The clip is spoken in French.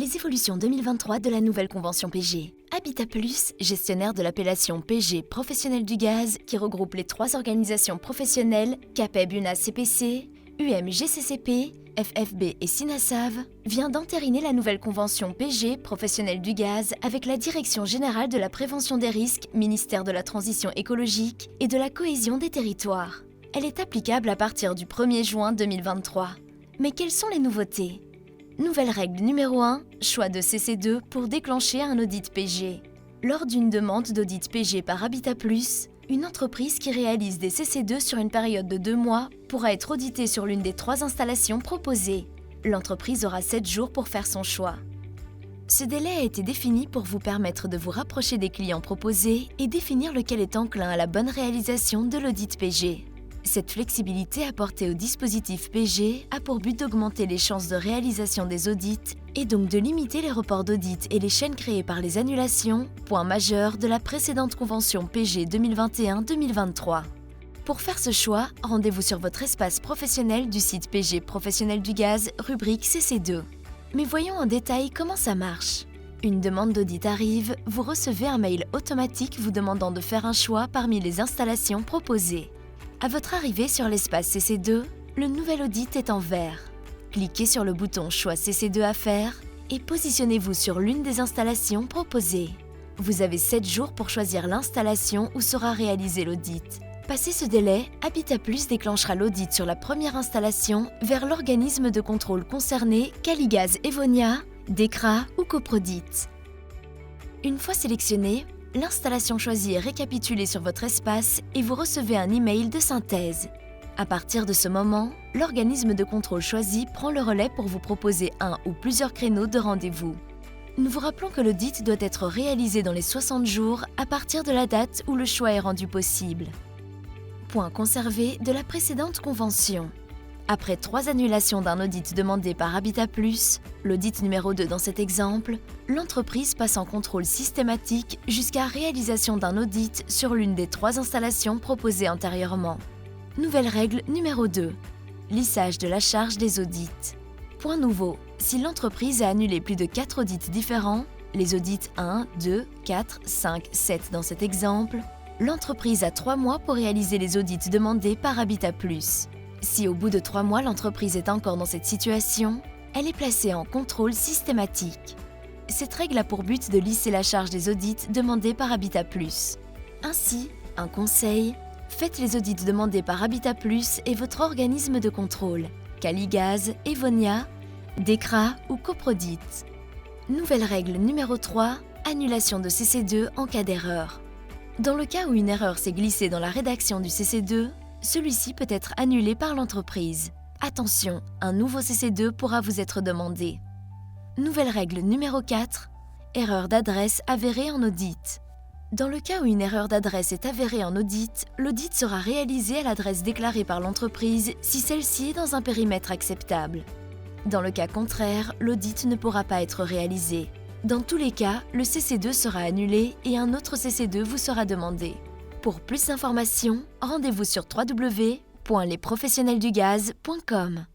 Les évolutions 2023 de la nouvelle convention PG. Habitat Plus, gestionnaire de l'appellation PG professionnel du gaz, qui regroupe les 3 organisations professionnelles CAPEB UNAS CPC, UMGCCP, FFB et SINASAV, vient d'entériner la nouvelle convention PG professionnel du gaz avec la Direction générale de la prévention des risques, ministère de la transition écologique et de la cohésion des territoires. Elle est applicable à partir du 1er juin 2023. Mais quelles sont les nouveautés ? Nouvelle règle numéro 1, choix de CC2 pour déclencher un audit PG. Lors d'une demande d'audit PG par Habitat Plus, une entreprise qui réalise des CC2 sur une période de 2 mois pourra être auditée sur l'une des 3 installations proposées. L'entreprise aura 7 jours pour faire son choix. Ce délai a été défini pour vous permettre de vous rapprocher des clients proposés et définir lequel est enclin à la bonne réalisation de l'audit PG. Cette flexibilité apportée au dispositif PG a pour but d'augmenter les chances de réalisation des audits et donc de limiter les reports d'audits et les chaînes créées par les annulations, point majeur de la précédente convention PG 2021-2023. Pour faire ce choix, rendez-vous sur votre espace professionnel du site PG professionnel du gaz, rubrique CC2. Mais voyons en détail comment ça marche. Une demande d'audit arrive, vous recevez un mail automatique vous demandant de faire un choix parmi les installations proposées. À votre arrivée sur l'espace CC2, le nouvel audit est en vert. Cliquez sur le bouton Choix CC2 à faire et positionnez-vous sur l'une des installations proposées. Vous avez 7 jours pour choisir l'installation où sera réalisé l'audit. Passé ce délai, Habitat Plus déclenchera l'audit sur la première installation vers l'organisme de contrôle concerné Caligaz Evonia, DECRA ou Coprodit. Une fois sélectionnée, l'installation choisie est récapitulée sur votre espace et vous recevez un email de synthèse. À partir de ce moment, l'organisme de contrôle choisi prend le relais pour vous proposer un ou plusieurs créneaux de rendez-vous. Nous vous rappelons que l'audit doit être réalisé dans les 60 jours à partir de la date où le choix est rendu possible. Point conservé de la précédente convention. Après 3 annulations d'un audit demandé par Habitat Plus, l'audit numéro 2 dans cet exemple, l'entreprise passe en contrôle systématique jusqu'à réalisation d'un audit sur l'une des 3 installations proposées antérieurement. Nouvelle règle numéro 2. Lissage de la charge des audits. Point nouveau. Si l'entreprise a annulé plus de 4 audits différents, les audits 1, 2, 4, 5, 7 dans cet exemple, l'entreprise a 3 mois pour réaliser les audits demandés par Habitat Plus. Si au bout de 3 mois l'entreprise est encore dans cette situation, elle est placée en contrôle systématique. Cette règle a pour but de lisser la charge des audits demandés par Habitat Plus. Ainsi, un conseil, faites les audits demandés par Habitat Plus et votre organisme de contrôle, Caligaz, Evonia, DECRA ou Coprodit. Nouvelle règle numéro 3, annulation de CC2 en cas d'erreur. Dans le cas où une erreur s'est glissée dans la rédaction du CC2, celui-ci peut être annulé par l'entreprise. Attention, un nouveau CC2 pourra vous être demandé. Nouvelle règle numéro 4, erreur d'adresse avérée en audit. Dans le cas où une erreur d'adresse est avérée en audit, l'audit sera réalisé à l'adresse déclarée par l'entreprise si celle-ci est dans un périmètre acceptable. Dans le cas contraire, l'audit ne pourra pas être réalisé. Dans tous les cas, le CC2 sera annulé et un autre CC2 vous sera demandé. Pour plus d'informations, rendez-vous sur www.lesprofessionnelsdugaz.com.